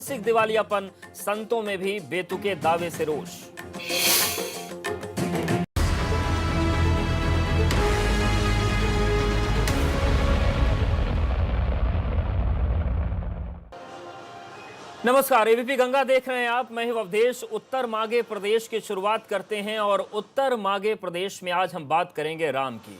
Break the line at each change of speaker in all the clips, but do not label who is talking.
सिख दिवालियापन, संतों में भी बेतुके दावे से रोष। नमस्कार, एबीपी गंगा देख रहे हैं आप। मैं हूं अवधेश। उत्तर मागे प्रदेश की शुरुआत करते हैं और उत्तर मागे प्रदेश में आज हम बात करेंगे राम की।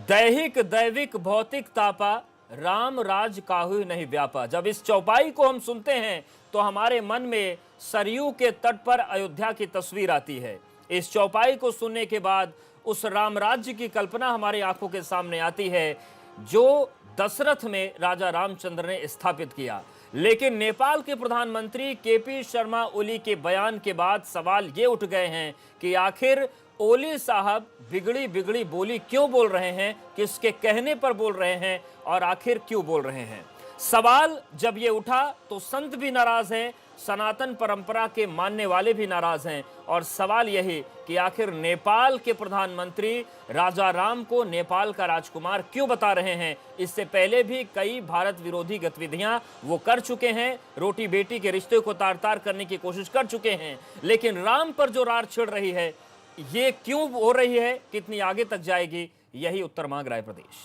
दैहिक दैविक भौतिक तापा, राम राज काहू नहीं व्यापा। जब इस चौपाई को हम सुनते हैं तो हमारे मन में सरयू के तट पर अयोध्या की तस्वीर आती है। इस चौपाई को सुनने के बाद उस राम राज्य की कल्पना हमारी आंखों के सामने आती है जो दशरथ में राजा रामचंद्र ने स्थापित किया। लेकिन नेपाल के प्रधानमंत्री केपी शर्मा ओली के बयान के बाद सवाल ये उठ गए हैं कि आखिर ओली साहब बिगड़ी बिगड़ी बोली क्यों बोल रहे हैं, किसके कहने पर बोल रहे हैं और आखिर क्यों बोल रहे हैं। सवाल जब ये उठा तो संत भी नाराज हैं, सनातन परंपरा के मानने वाले भी नाराज हैं और सवाल यही कि आखिर नेपाल के प्रधानमंत्री राजा राम को नेपाल का राजकुमार क्यों बता रहे हैं। इससे पहले भी कई भारत विरोधी गतिविधियां वो कर चुके हैं, रोटी बेटी के रिश्ते को तार तार करने की कोशिश कर चुके हैं, लेकिन राम पर जो रार छिड़ रही है ये क्यों हो रही है, कितनी आगे तक जाएगी, यही उत्तर मांग रहा है प्रदेश।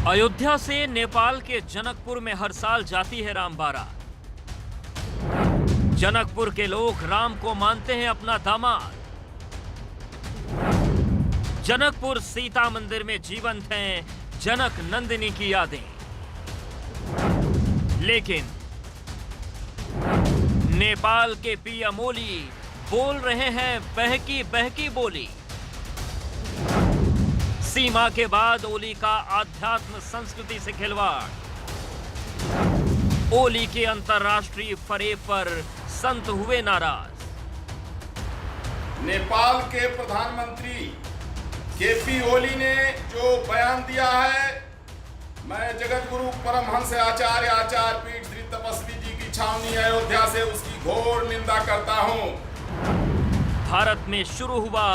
अयोध्या से नेपाल के जनकपुर में हर साल जाती है राम बारात। जनकपुर के लोग राम को मानते हैं अपना दामाद। जनकपुर सीता मंदिर में जीवंत हैं जनक नंदिनी की यादें। लेकिन नेपाल के पीएम ओली बोल रहे हैं बहकी बहकी बोली। सीमा के बाद ओली का आध्यात्म संस्कृति से खिलवाड़। ओली के अंतर्राष्ट्रीय फरेब पर संत हुए नाराज।
नेपाल के प्रधानमंत्री केपी ओली ने जो बयान दिया है, मैं जगत गुरु परमहंस आचार्य पीठ श्री तपस्वी जी की छावनी अयोध्या से उसकी घोर निंदा करता हूं।
भारत में शुरू हुआ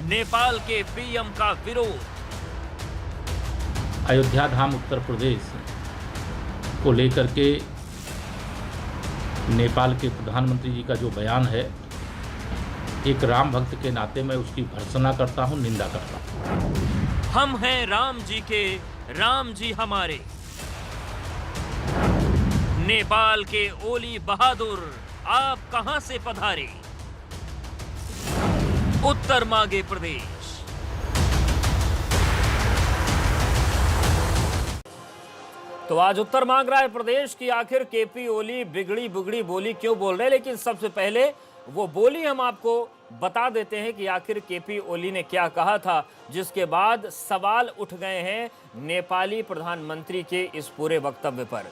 नेपाल के पीएम का विरोध।
अयोध्या धाम उत्तर प्रदेश को लेकर के नेपाल के प्रधानमंत्री जी का जो बयान है, एक राम भक्त के नाते मैं उसकी भर्त्सना करता हूं, निंदा करता हूं।
हम हैं राम जी के, राम जी हमारे। नेपाल के ओली बहादुर आप कहां से पधारे। उत्तर मागे प्रदेश। तो आज उत्तर मांग रहा है प्रदेश की आखिर केपी ओली बिगड़ी बिगड़ी बोली क्यों बोल रहे हैं। लेकिन सबसे पहले वो बोली हम आपको बता देते हैं कि आखिर केपी ओली ने क्या कहा था, जिसके बाद सवाल उठ गए हैं नेपाली प्रधानमंत्री के इस पूरे वक्तव्य पर।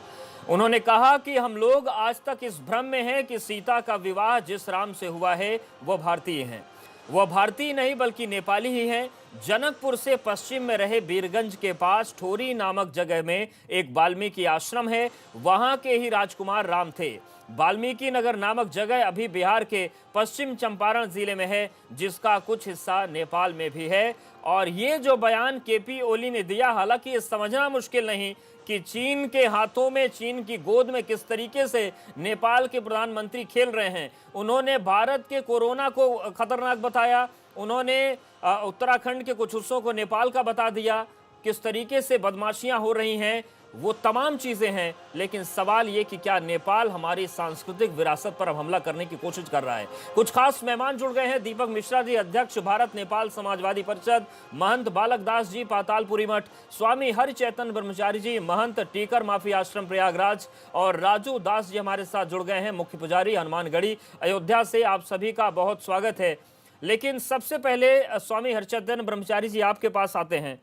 उन्होंने कहा कि हम लोग आज तक इस भ्रम में हैं कि सीता का विवाह जिस राम से हुआ है वो भारतीय हैं। वह भारतीय नहीं बल्कि नेपाली ही हैं। जनकपुर से पश्चिम में रहे बीरगंज के पास ठोरी नामक जगह में एक वाल्मीकि आश्रम है, वहां के ही राजकुमार राम थे। वाल्मीकि नगर नामक जगह अभी बिहार के पश्चिम चंपारण जिले में है, जिसका कुछ हिस्सा नेपाल में भी है। और ये जो बयान केपी ओली ने दिया, हालांकि ये समझना मुश्किल नहीं कि चीन के हाथों में, चीन की गोद में किस तरीके से नेपाल के प्रधानमंत्री खेल रहे हैं। उन्होंने भारत के कोरोना को खतरनाक बताया, उन्होंने उत्तराखंड के कुछ हिस्सों को नेपाल का बता दिया, किस तरीके से बदमाशियां हो रही हैं, वो तमाम चीजें हैं। लेकिन सवाल ये कि क्या नेपाल हमारी सांस्कृतिक विरासत पर अब हमला करने की कोशिश कर रहा है। कुछ खास मेहमान जुड़ गए हैं। दीपक मिश्रा जी, अध्यक्ष भारत नेपाल समाजवादी परिषद, महंत बालक दास जी पातालपुरी मठ, स्वामी हरिचैतन्य ब्रह्मचारी जी, महंत टीकर माफी आश्रम प्रयागराज, और राजू दास जी हमारे साथ जुड़ गए हैं, मुख्य पुजारी हनुमानगढ़ी अयोध्या से। आप सभी का बहुत स्वागत है। लेकिन सबसे पहले स्वामी हरिचैतन्य ब्रह्मचारी जी आपके पास आते हैं।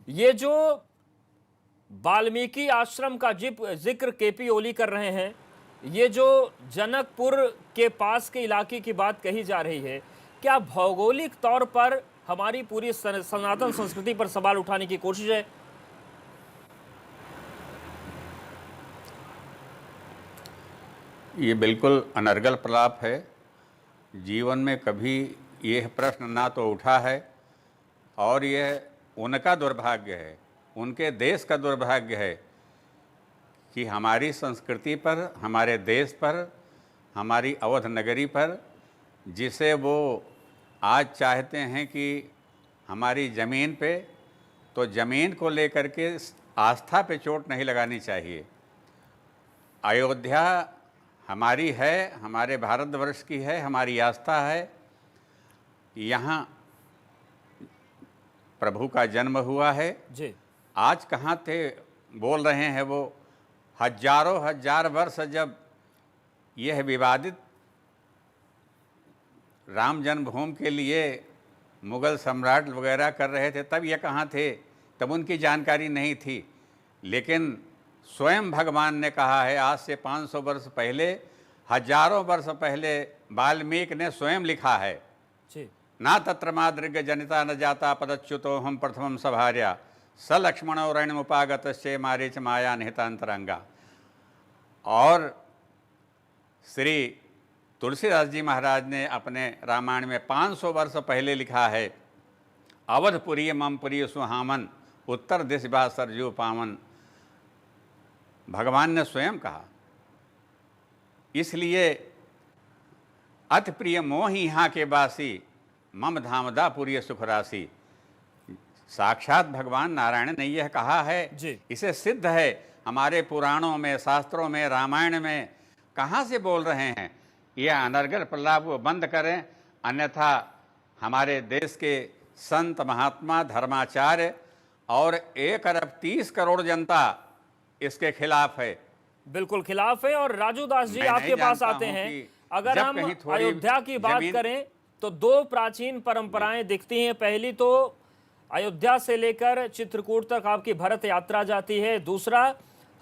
ये जो वाल्मीकि आश्रम का जिक्र केपी ओली कर रहे हैं, ये जो जनकपुर के पास के इलाके की बात कही जा रही है, क्या भौगोलिक तौर पर हमारी पूरी सनातन संस्कृति पर सवाल उठाने की कोशिश है?
ये बिल्कुल अनर्गल प्रलाप है। जीवन में कभी यह प्रश्न ना तो उठा है और यह उनका दुर्भाग्य है, उनके देश का दुर्भाग्य है कि हमारी संस्कृति पर, हमारे देश पर, हमारी अवध नगरी पर, जिसे वो आज चाहते हैं कि हमारी ज़मीन पे, तो ज़मीन को लेकर के आस्था पे चोट नहीं लगानी चाहिए। अयोध्या हमारी है, हमारे भारतवर्ष की है, हमारी आस्था है। यहाँ प्रभु का जन्म हुआ है।
जी
आज कहाँ थे बोल रहे हैं वो, हजारों हजार वर्ष जब यह विवादित राम जन्मभूमि के लिए मुग़ल सम्राट वगैरह कर रहे थे, तब ये कहाँ थे, तब उनकी जानकारी नहीं थी। लेकिन स्वयं भगवान ने कहा है, आज से 500 वर्ष पहले, हजारों वर्ष पहले वाल्मीकि ने स्वयं लिखा है,
जी
ना तत्र मादृग जनिता न जाता पदच्युतो हम प्रथमम सभार्या स लक्ष्मणो रणमुपागतश्चे मारीच माया निहितांतरंगा। और श्री तुलसीदास जी महाराज ने अपने रामायण में 500 वर्ष पहले लिखा है, अवधपुरी ममपुरी सुहामन उत्तर दिश बा सरजू पावन। भगवान ने स्वयं कहा। इसलिए अति प्रिय मोहि यहाँ के बासी मम धामदा पुरी सुख राशि। साक्षात भगवान नारायण ने यह कहा है
जी।
इसे सिद्ध है हमारे पुराणों में, शास्त्रों में, रामायण में। कहाँ से बोल रहे हैं? यह अनर्गल प्रलाप वो बंद करें, अन्यथा हमारे देश के संत महात्मा धर्माचार्य और 1 अरब 30 करोड़ जनता इसके खिलाफ है।
बिल्कुल खिलाफ है। और राजू दास जी
मैं
आपके
नहीं
पास
जानता
आते
हूं
हैं,
कि
अगर
जब
हम
कहीं थोड़ी
अयोध्या की बात
जमीन-
करें तो 2 प्राचीन परंपराएं दिखती हैं। पहली तो अयोध्या से लेकर चित्रकूट तक आपकी भरत यात्रा जाती है। दूसरा,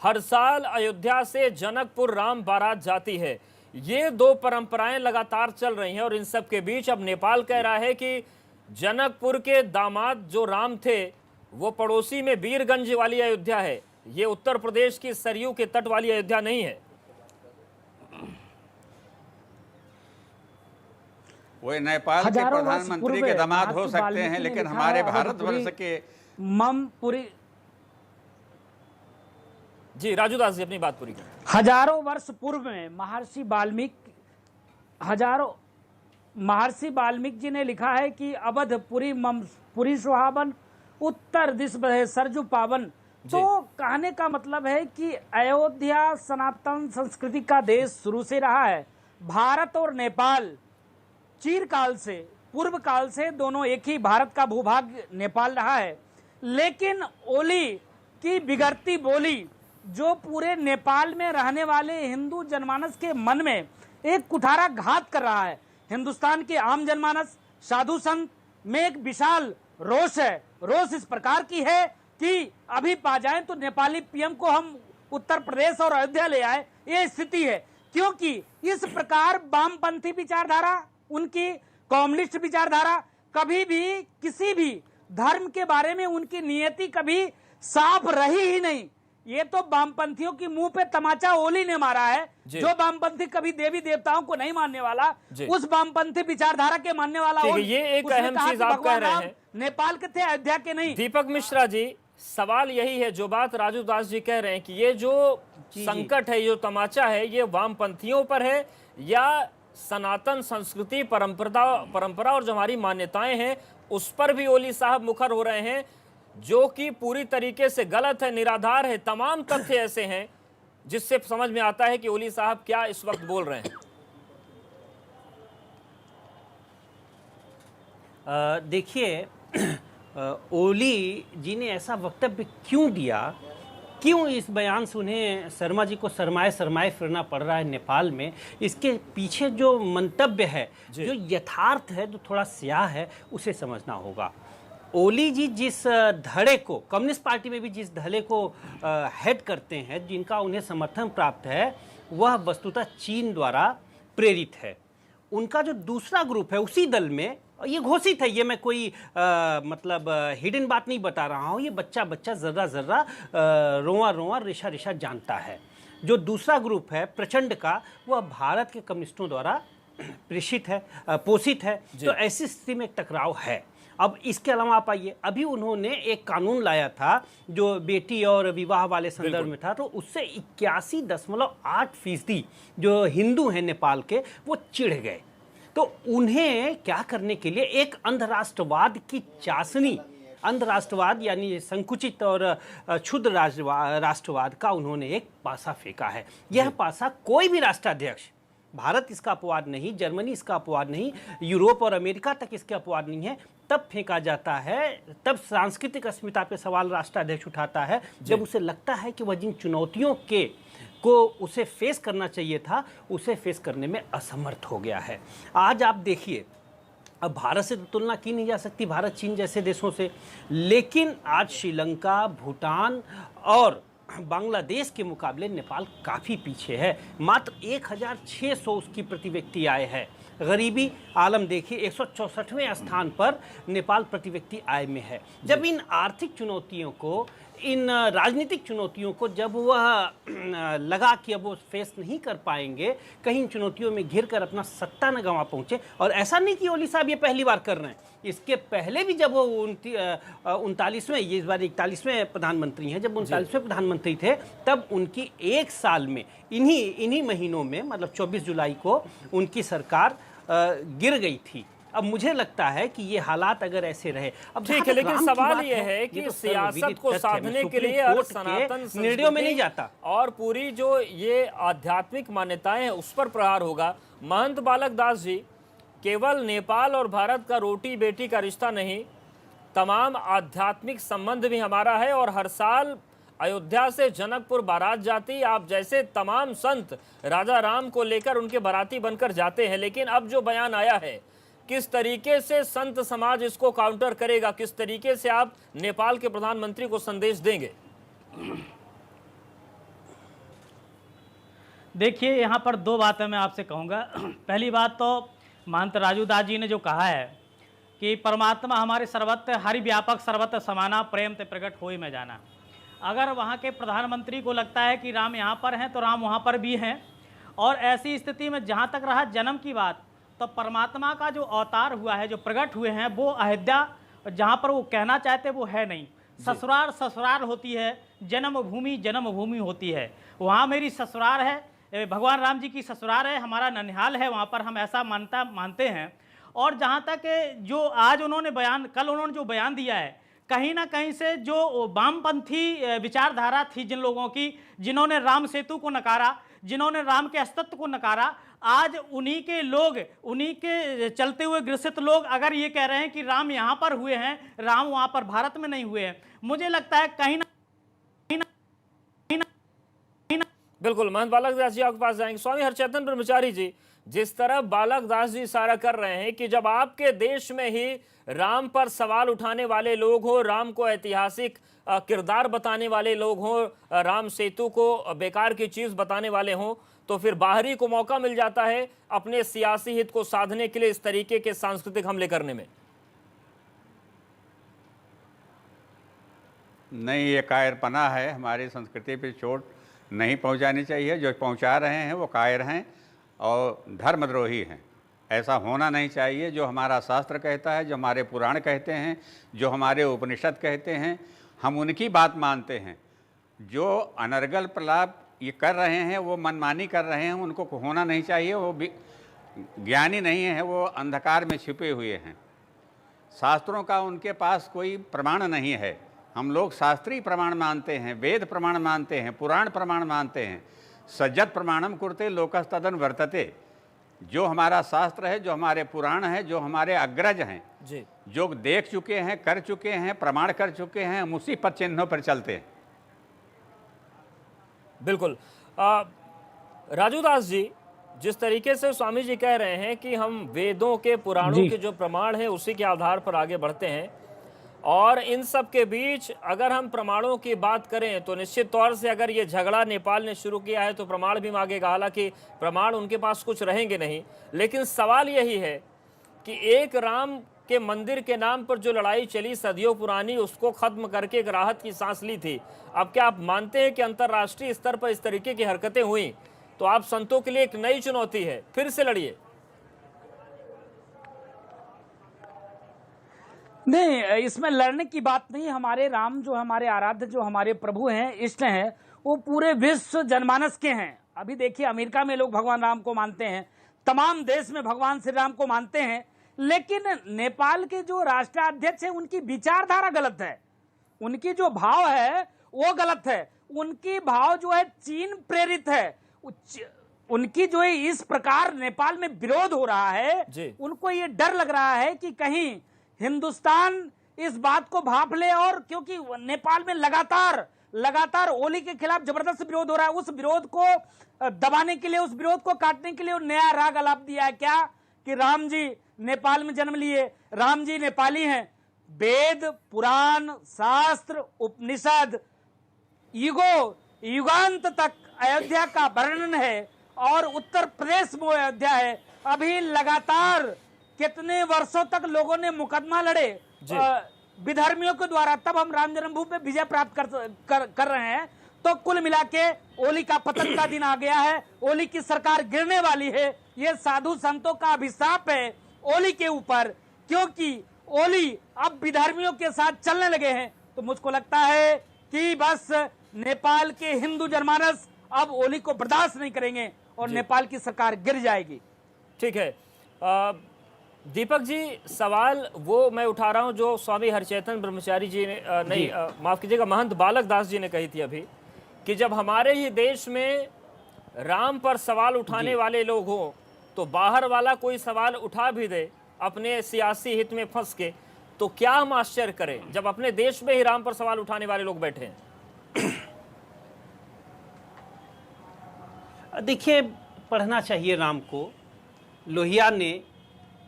हर साल अयोध्या से जनकपुर राम बारात जाती है। ये 2 परंपराएं लगातार चल रही हैं और इन सब के बीच अब नेपाल कह रहा है कि जनकपुर के दामाद जो राम थे वो पड़ोसी में वीरगंज वाली अयोध्या है, ये उत्तर प्रदेश की सरयू के तट वाली अयोध्या नहीं है।
वो नेपाल के
हजारों वर्ष
प्रधानमंत्री
पूर्व
के दामाद हो
महर्षि
सकते
वाल्मीकि
हैं,
ने
लेकिन
लिखा
हमारे
है,
भारतवर्ष
अवधपुरी
के
ममपुरी।
जी राजूदास जी अपनी बात पूरी करें।
हजारों वर्ष पूर्व में महर्षि वाल्मीकि जी ने लिखा है कि अवधपुरी ममपुरी सुहावन उत्तर दिश बहे सरजू पावन। तो कहने का मतलब है कि अयोध्या सनातन संस्कृति का देश शुरू से रहा है। भारत और नेपाल चिरकाल से, पूर्व काल से दोनों एक ही भारत का भूभाग नेपाल रहा है। लेकिन ओली की बिगड़ती बोली जो पूरे नेपाल में रहने वाले हिंदू जनमानस के मन में एक कुठारा घात कर रहा है। हिंदुस्तान के आम जनमानस, साधु संत में एक विशाल रोष है। रोष इस प्रकार की है कि अभी पा जाएं तो नेपाली पीएम को हम उत्तर प्रदेश और अयोध्या ले आए, ये स्थिति है। क्योंकि इस प्रकार वामपंथी विचारधारा, उनकी कम्युनिस्ट विचारधारा, कभी भी किसी भी धर्म के बारे में उनकी नियति कभी साफ रही ही नहीं। ये तो वामपंथियों की मुंह पे तमाचा ओली ने मारा है। जो वामपंथी कभी देवी देवताओं को नहीं मानने वाला, उस वामपंथी विचारधारा के मानने वाला ओली,
ये एक
उसने
अहम
कहा
चीज
कि
आप कह
भगवान
रहे
राम
हैं।
नेपाल के थे, अयोध्या के नहीं।
दीपक मिश्रा जी, सवाल यही है, जो बात राजू दास जी कह रहे हैं कि ये जो संकट है, ये जो तमाचा है, ये वामपंथियों पर है या सनातन संस्कृति परंपरा और जो हमारी मान्यताएं हैं उस पर भी ओली साहब मुखर हो रहे हैं, जो कि पूरी तरीके से गलत है, निराधार है। तमाम तथ्य ऐसे हैं जिससे समझ में आता है कि ओली साहब क्या इस वक्त बोल रहे हैं।
देखिए, ओली जी ने ऐसा वक्तव्य क्यों दिया, क्यों इस बयान से उन्हें शर्मा जी को शर्माए फिरना पड़ रहा है नेपाल में, इसके पीछे जो मंतव्य है, जो यथार्थ है, जो थोड़ा स्याह है, उसे समझना होगा। ओली जी जिस धड़े को, कम्युनिस्ट पार्टी में भी जिस धड़े को हेड करते हैं, जिनका उन्हें समर्थन प्राप्त है, वह वस्तुतः चीन द्वारा प्रेरित है। उनका जो दूसरा ग्रुप है उसी दल में, ये घोषित है, ये मैं कोई मतलब हिडन बात नहीं बता रहा हूँ, ये बच्चा जर्रा रोआ रेशा जानता है। जो दूसरा ग्रुप है प्रचंड का, वह भारत के कम्युनिस्टों द्वारा पोषित है। तो ऐसी स्थिति में एक टकराव है अब इसके अलावा आप आइए, अभी उन्होंने एक कानून लाया था जो बेटी और विवाह वाले संदर्भ में था, तो उससे 81.8% जो हिंदू हैं नेपाल के वो चिढ़ गए। तो उन्हें क्या करने के लिए एक अंधराष्ट्रवाद की चाशनी, अंधराष्ट्रवाद यानी संकुचित और क्षुद्र राष्ट्रवाद का उन्होंने एक पासा फेंका है। यह पासा कोई भी राष्ट्राध्यक्ष, भारत इसका अपवाद नहीं, जर्मनी इसका अपवाद नहीं, यूरोप और अमेरिका तक इसके अपवाद नहीं है, तब फेंका जाता है, तब सांस्कृतिक अस्मिता पे सवाल राष्ट्राध्यक्ष उठाता है जब उसे लगता है कि वह जिन चुनौतियों को उसे फेस करना चाहिए था, उसे फेस करने में असमर्थ हो गया है। आज आप देखिए, अब भारत से तो तुलना की नहीं जा सकती, भारत चीन जैसे देशों से, लेकिन आज श्रीलंका, भूटान और बांग्लादेश के मुकाबले नेपाल काफ़ी पीछे है। मात्र 1600 उसकी प्रति व्यक्ति आय है। गरीबी आलम देखिए, 164वें स्थान पर नेपाल प्रति व्यक्ति आय में है। जब इन आर्थिक चुनौतियों को, इन राजनीतिक चुनौतियों को जब वह लगा कि अब वो फेस नहीं कर पाएंगे, कहीं इन चुनौतियों में घिर कर अपना सत्ता न गंवा पहुंचे, और ऐसा नहीं कि ओली साहब ये पहली बार कर रहे हैं, इसके पहले भी जब वो 39वें, ये इस बार 41वें प्रधानमंत्री हैं, जब 39वें प्रधानमंत्री थे तब उनकी एक साल में इन्हीं महीनों में, मतलब 24 जुलाई को उनकी सरकार गिर गई थी। अब मुझे लगता है कि ये हालात अगर ऐसे रहे, अब
ठीक है, लेकिन सवाल ये है कि सियासत को साधने के लिए और सनातन
निर्णयों में नहीं जाता,
और पूरी जो ये आध्यात्मिक मान्यताएं हैं उस पर प्रहार होगा। महंत बालक दास जी, केवल नेपाल और भारत का रोटी बेटी का रिश्ता नहीं, तमाम आध्यात्मिक संबंध भी हमारा है, और हर साल अयोध्या से जनकपुर बारात जाती, आप जैसे तमाम संत राजा राम को लेकर उनके बाराती बनकर जाते हैं। लेकिन अब जो बयान आया है, किस तरीके से संत समाज इसको काउंटर करेगा, किस तरीके से आप नेपाल के प्रधानमंत्री को संदेश देंगे?
देखिए, यहाँ पर दो बातें मैं आपसे कहूँगा। पहली बात तो महंत राजू दास जी ने जो कहा है कि परमात्मा हमारे सर्वत्र हरि व्यापक सर्वत्र समाना, प्रेम ते प्रकट होई में जाना। अगर वहाँ के प्रधानमंत्री को लगता है कि राम यहाँ पर हैं तो राम वहाँ पर भी हैं, और ऐसी स्थिति में जहाँ तक रहा जन्म की बात, तो परमात्मा का जो अवतार हुआ है, जो प्रकट हुए हैं, वो अयोध्या जहाँ पर वो कहना चाहते वो है नहीं। ससुराल ससुराल होती है, जन्मभूमि होती है। वहाँ मेरी ससुराल है, भगवान राम जी की ससुराल है, हमारा ननिहाल है, वहाँ पर हम ऐसा मानते हैं। और जहाँ तक जो आज उन्होंने कल उन्होंने जो बयान दिया है, कहीं ना कहीं से जो वामपंथी विचारधारा थी जिन लोगों की, जिन्होंने राम सेतु को नकारा, जिन्होंने राम के अस्तित्व को नकारा, आज उन्हीं के लोग, उन्हीं के चलते हुए ग्रसित लोग अगर ये कह रहे हैं कि राम यहाँ पर हुए हैं, राम वहाँ पर भारत में नहीं हुए हैं, मुझे लगता है कहीं ना
बिल्कुल। महंत बालक दास जी आपके पास जाएंगे। स्वामी हरचंदन ब्रह्मचारी जी, जिस तरह बालक दास जी इशारा कर रहे हैं कि जब आपके देश में ही राम पर सवाल उठाने वाले लोग हो, राम को ऐतिहासिक किरदार बताने वाले लोग हों, राम सेतु को बेकार की चीज बताने वाले हों, तो फिर बाहरी को मौका मिल जाता है अपने सियासी हित को साधने के लिए इस तरीके के सांस्कृतिक हमले करने में।
नहीं, ये कायरपना है, हमारी संस्कृति पे चोट नहीं पहुंचानी चाहिए। जो पहुंचा रहे हैं वो कायर हैं और धर्मद्रोही हैं। ऐसा होना नहीं चाहिए। जो हमारा शास्त्र कहता है, जो हमारे पुराण कहते हैं, जो हमारे उपनिषद कहते हैं, हम उनकी बात मानते हैं। जो अनर्गल प्रलाप ये कर रहे हैं, वो मनमानी कर रहे हैं, उनको होना नहीं चाहिए। वो ज्ञानी नहीं है, वो अंधकार में छिपे हुए हैं। शास्त्रों का उनके पास कोई प्रमाण नहीं है। हम लोग शास्त्रीय प्रमाण मानते हैं, वेद प्रमाण मानते हैं, पुराण प्रमाण मानते हैं। सज्जत प्रमाणम कुरते लोकस्तदन वर्तते। जो हमारा शास्त्र है, जो हमारे पुराण है, जो हमारे अग्रज हैं
जी,
जो देख चुके हैं, कर चुके हैं, प्रमाण कर चुके हैं, हम उसी पद चिन्हों पर चलते हैं।
बिल्कुल। राजू दास जी, जिस तरीके से स्वामी जी कह रहे हैं कि हम वेदों के, पुराणों के जो प्रमाण हैं उसी के आधार पर आगे बढ़ते हैं, और इन सब के बीच अगर हम प्रमाणों की बात करें तो निश्चित तौर से अगर ये झगड़ा नेपाल ने शुरू किया है तो प्रमाण भी मांगेगा। हालांकि प्रमाण उनके पास कुछ रहेंगे नहीं, लेकिन सवाल यही है कि एक राम के मंदिर के नाम पर जो लड़ाई चली सदियों पुरानी, उसको खत्म करके एक राहत की सांस ली थी। अब क्या आप मानते हैं कि अंतर्राष्ट्रीय स्तर पर इस तरीके की हरकतें हुई तो आप संतों के लिए एक नई चुनौती है, फिर से लड़िए?
नहीं, इसमें लड़ने की बात नहीं। हमारे राम जो हमारे आराध्य, जो हमारे प्रभु हैं, इष्ट हैं, वो पूरे विश्व जनमानस के हैं। अभी देखिए, अमेरिका में लोग भगवान राम को मानते हैं, तमाम देश में भगवान श्री राम को मानते हैं, लेकिन नेपाल के जो राष्ट्राध्यक्ष हैं उनकी विचारधारा गलत है, उनकी जो भाव है वो गलत है, उनकी भाव जो है चीन प्रेरित है। उनकी जो है इस प्रकार नेपाल में विरोध हो रहा है, उनको ये डर लग रहा है कि कहीं हिंदुस्तान इस बात को भांप ले, और क्योंकि नेपाल में लगातार ओली के खिलाफ जबरदस्त विरोध हो रहा है, उस विरोध को दबाने के लिए, उस विरोध को काटने के लिए नया राग अलाप दिया है क्या कि राम जी नेपाल में जन्म लिए, राम जी नेपाली हैं। वेद, पुराण, शास्त्र, उपनिषद, युगांत तक अयोध्या का वर्णन है, और उत्तर प्रदेश में अयोध्या है। अभी लगातार कितने वर्षों तक लोगों ने मुकदमा लड़े विधर्मियों के द्वारा, तब हम राम जन्मभूमि पे विजय प्राप्त कर रहे हैं। तो कुल मिला के ओली का पतन का दिन आ गया है, ओली की सरकार गिरने वाली है। ये साधु संतों का अभिशाप है ओली के ऊपर, क्योंकि ओली अब विधर्मियों के साथ चलने लगे हैं। तो मुझको लगता है कि बस नेपाल के हिंदू जनमानस अब ओली को बर्दाश्त नहीं करेंगे और नेपाल की सरकार गिर जाएगी।
ठीक है दीपक जी, सवाल वो मैं उठा रहा हूं जो स्वामी हरचैतन्य ब्रह्मचारी जी ने माफ कीजिएगा, महंत बालक दास जी ने कही थी अभी, कि जब हमारे ही देश में राम पर सवाल उठाने वाले लोग हों तो बाहर वाला कोई सवाल उठा भी दे अपने सियासी हित में फंस के, तो क्या हम आश्चर्य करें जब अपने देश में ही राम पर सवाल उठाने वाले लोग बैठे हैं।
देखिए, पढ़ना चाहिए राम को। लोहिया ने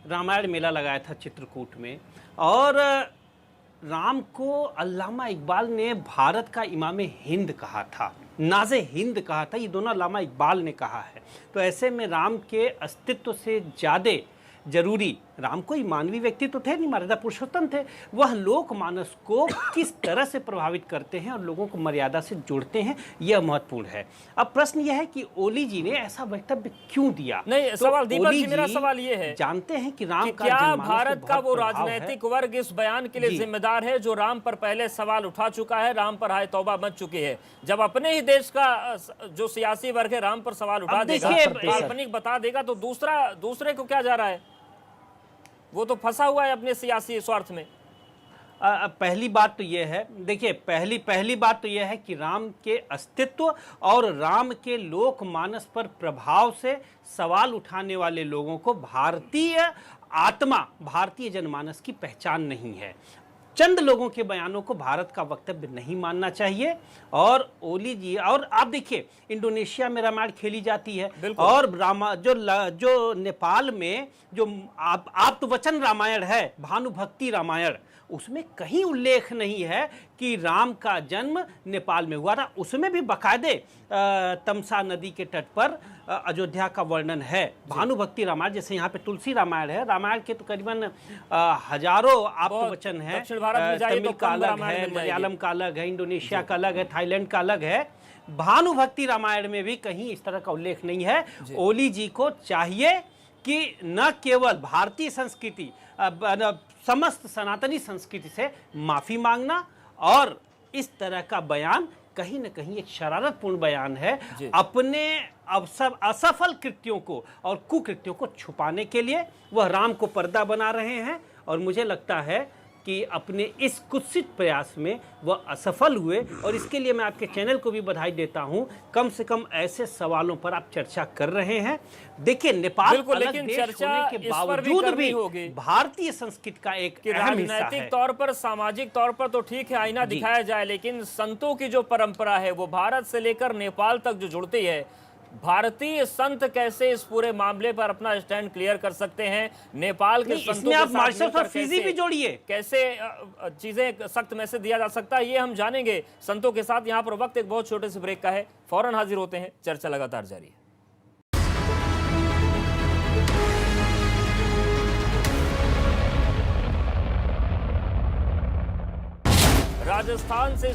रामायण मेला लगाया था चित्रकूट में, और राम को अल्लामा इकबाल ने भारत का इमाम हिंद कहा था, नाज़े हिंद कहा था। ये दोनों अल्लामा इकबाल ने कहा है। तो ऐसे में राम के अस्तित्व से ज़्यादा जरूरी, राम कोई मानवीय व्यक्ति तो थे नहीं, मर्यादा पुरुषोत्तम थे, वह लोक मानस को किस तरह से प्रभावित करते हैं और लोगों को मर्यादा से जोड़ते हैं, यह महत्वपूर्ण है। अब प्रश्न यह है कि ओली जी ने ऐसा वक्तव्य क्यों दिया।
नहीं, तो सवाल दीपक जी, मेरा सवाल ये है,
जानते हैं कि राम का
क्या भारत का वो राजनीतिक वर्ग इस बयान के लिए जिम्मेदार है जो राम पर पहले सवाल उठा चुका है, राम पर हाय तौबा मच चुकी है। जब अपने ही देश का जो सियासी वर्ग है राम पर सवाल उठा देगा, काल्पनिक बता देगा, तो दूसरे को क्या जा रहा है, वो तो फंसा हुआ है अपने सियासी स्वार्थ में।
पहली बात तो यह है, देखिए, पहली बात तो यह है कि राम के अस्तित्व और राम के लोकमानस पर प्रभाव से सवाल उठाने वाले लोगों को भारतीय आत्मा, भारतीय जनमानस की पहचान नहीं है। चंद लोगों के बयानों को भारत का वक्तव्य नहीं मानना चाहिए। और ओली जी, और आप देखिए, इंडोनेशिया में रामायण खेली जाती है, और जो नेपाल में जो आप्तवचन रामायण है, भानुभक्ति रामायण, उसमें कहीं उल्लेख नहीं है कि राम का जन्म नेपाल में हुआ था। उसमें भी बाकायदे तमसा नदी के तट पर अयोध्या का वर्णन है। भानुभक्ति रामायण, जैसे यहाँ पे तुलसी रामायण है, रामायण के तो करीबन हजारों आप्तवचन है। तमिल का अलग है, मलयालम का अलग है, इंडोनेशिया का अलग है, थाईलैंड का अलग है। भानुभक्ति रामायण में भी कहीं इस तरह का उल्लेख नहीं है। ओली जी को चाहिए कि न केवल भारतीय संस्कृति, समस्त सनातनी संस्कृति से माफी मांगना, और इस तरह का बयान कहीं न कहीं एक शरारतपूर्ण बयान है, अपने असफल कृत्यों को और कुकृत्यों को छुपाने के लिए वह राम को पर्दा बना रहे हैं। और मुझे लगता है कि अपने इस कुत्सित प्रयास में वह असफल हुए, और इसके लिए मैं आपके चैनल को भी बधाई देता हूं। कम से कम ऐसे सवालों पर आप चर्चा कर रहे हैं। देखिए, नेपाल अलग देश होने के बावजूद भी भारतीय संस्कृति का एक अहम हिस्सा है।
राजनीतिक तौर पर, सामाजिक तौर पर तो ठीक है, आईना दिखाया जाए, लेकिन संतों की जो परंपरा है वो भारत से लेकर नेपाल तक जो जुड़ती है, भारतीय संत कैसे इस पूरे मामले पर अपना स्टैंड क्लियर कर सकते हैं। नेपाल के संतों
आप मार्शल और फिजी भी जोड़िए,
कैसे चीजें सख्त मैसेज दिया जा सकता है, ये हम जानेंगे संतों के साथ। यहाँ पर वक्त एक बहुत छोटे से ब्रेक का है, फौरन हाजिर होते हैं, चर्चा लगातार जारी है। राजस्थान से